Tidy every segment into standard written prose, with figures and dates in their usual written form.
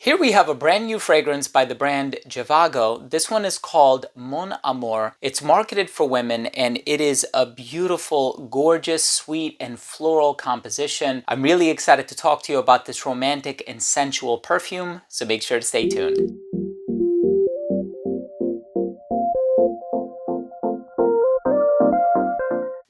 Here we have a brand new fragrance by the brand Jivago. This one is called Mon Amour. It's marketed for women and it is a beautiful, gorgeous, sweet, and floral composition. I'm really excited to talk to you about this romantic and sensual perfume, so make sure to stay tuned.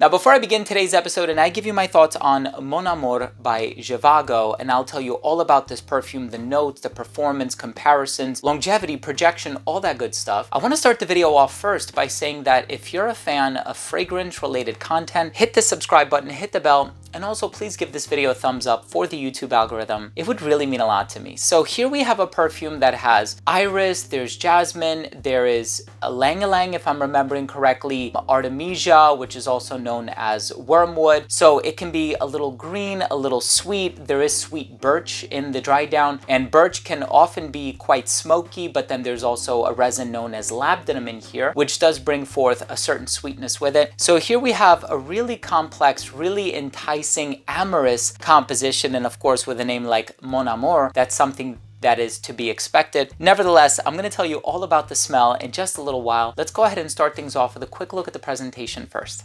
Now, before I begin today's episode and I give you my thoughts on Mon Amour by Jivago, and I'll tell you all about this perfume, the notes, the performance, comparisons, longevity, projection, all that good stuff, I want to start the video off first by saying that if you're a fan of fragrance-related content, hit the subscribe button, hit the bell, and also please give this video a thumbs up for the YouTube algorithm. It would really mean a lot to me. So here we have a perfume that has iris, there's jasmine, there is ylang ylang, if I'm remembering correctly, artemisia, which is also known as wormwood. So it can be a little green, a little sweet. There is sweet birch in the dry down, and birch can often be quite smoky, but then there's also a resin known as labdanum in here, which does bring forth a certain sweetness with it. So here we have a really complex, really enticing, amorous composition, and of course with a name like Mon Amour, that's something that is to be expected. Nevertheless, I'm going to tell you all about the smell in just a little while. Let's go ahead and start things off with a quick look at the presentation first.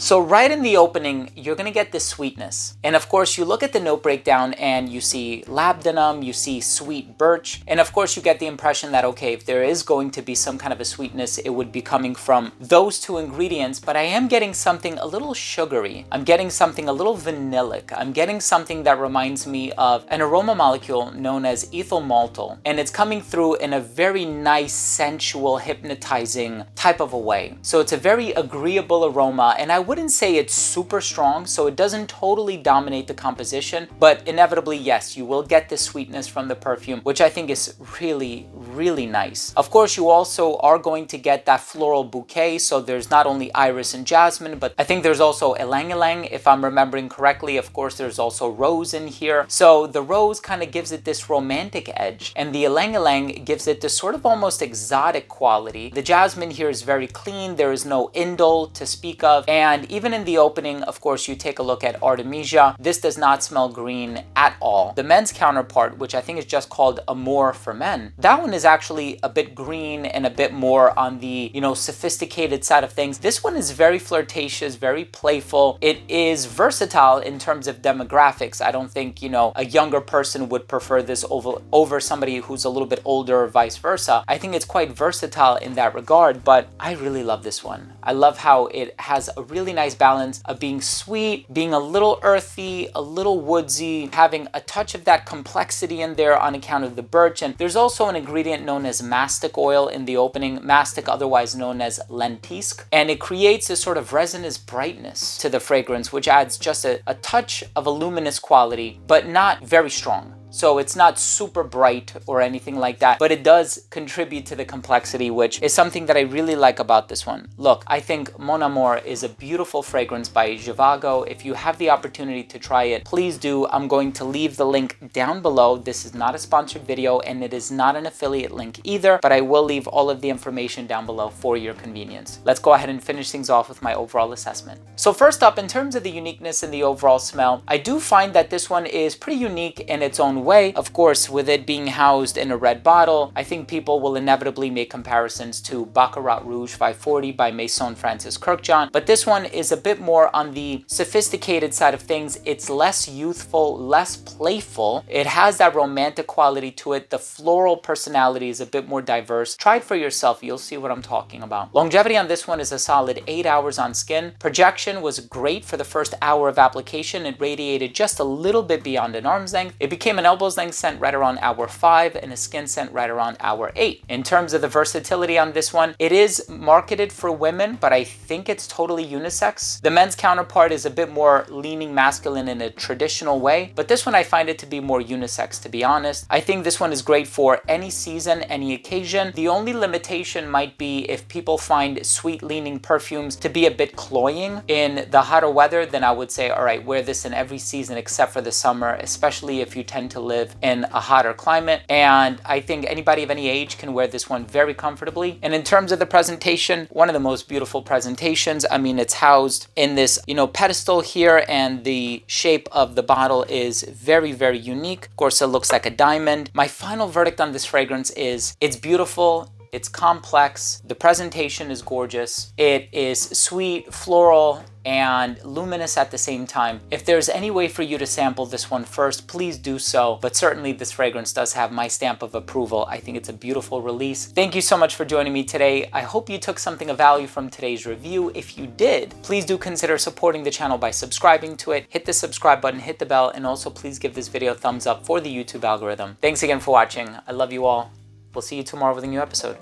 So right in the opening, you're going to get this sweetness. And of course, you look at the note breakdown and you see labdanum, you see sweet birch. And of course, you get the impression that, okay, if there is going to be some kind of a sweetness, it would be coming from those two ingredients. But I am getting something a little sugary. I'm getting something a little vanillic. I'm getting something that reminds me of an aroma molecule known as ethyl maltol. And it's coming through in a very nice, sensual, hypnotizing type of a way. So it's a very agreeable aroma. And I wouldn't say it's super strong, so it doesn't totally dominate the composition, but inevitably, yes, you will get this sweetness from the perfume, which I think is really, really nice. Of course, you also are going to get that floral bouquet, so there's not only iris and jasmine, but I think there's also ylang ylang, if I'm remembering correctly. Of course, there's also rose in here. So the rose kind of gives it this romantic edge, and the ylang ylang gives it this sort of almost exotic quality. The jasmine here is very clean. There is no indole to speak of, and even in the opening, of course, you take a look at artemisia. This does not smell green at all. The men's counterpart, which I think is just called Amour for Men, that one is actually a bit green and a bit more on the, sophisticated side of things. This one is very flirtatious, very playful. It is versatile in terms of demographics. I don't think, a younger person would prefer this over somebody who's a little bit older or vice versa. I think it's quite versatile in that regard, but I really love this one. I love how it has a really nice balance of being sweet, being a little earthy, a little woodsy, having a touch of that complexity in there on account of the birch. And there's also an ingredient known as mastic oil in the opening, mastic otherwise known as lentisque, and it creates this sort of resinous brightness to the fragrance, which adds just a touch of a luminous quality, but not very strong. So it's not super bright or anything like that, but it does contribute to the complexity, which is something that I really like about this one. Look, I think Mon Amour is a beautiful fragrance by Jivago. If you have the opportunity to try it, please do. I'm going to leave the link down below. This is not a sponsored video and it is not an affiliate link either, but I will leave all of the information down below for your convenience. Let's go ahead and finish things off with my overall assessment. So first up, in terms of the uniqueness and the overall smell, I do find that this one is pretty unique in its own way. Of course, with it being housed in a red bottle, I think people will inevitably make comparisons to Baccarat Rouge 540 by Maison Francis Kurkdjian, but this one is a bit more on the sophisticated side of things. It's less youthful, less playful. It has that romantic quality to it. The floral personality is a bit more diverse. Try it for yourself. You'll see what I'm talking about. Longevity on this one is a solid 8 hours on skin. Projection was great for the first hour of application. It radiated just a little bit beyond an arm's length. It became an elbow's length scent right around hour 5 and a skin scent right around hour 8. In terms of the versatility on this one, it is marketed for women, but I think it's totally unisex. The men's counterpart is a bit more leaning masculine in a traditional way, but this one I find it to be more unisex, to be honest. I think this one is great for any season, any occasion. The only limitation might be if people find sweet leaning perfumes to be a bit cloying in the hotter weather, then I would say, all right, wear this in every season except for the summer, especially if you tend to to live in a hotter climate. And I think anybody of any age can wear this one very comfortably. And in terms of the presentation, one of the most beautiful presentations. I mean, it's housed in this, pedestal here, and the shape of the bottle is very, very unique. Of course, it looks like a diamond. My final verdict on this fragrance is it's beautiful. It's complex. The presentation is gorgeous. It is sweet, floral, and luminous at the same time. If there's any way for you to sample this one first, please do so. But certainly this fragrance does have my stamp of approval. I think it's a beautiful release. Thank you so much for joining me today. I hope you took something of value from today's review. If you did, please do consider supporting the channel by subscribing to it. Hit the subscribe button, hit the bell, and also please give this video a thumbs up for the YouTube algorithm. Thanks again for watching. I love you all. We'll see you tomorrow with a new episode.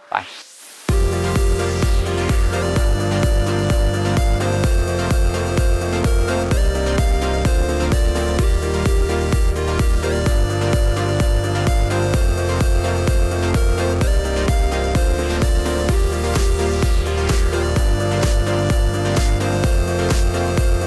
Bye.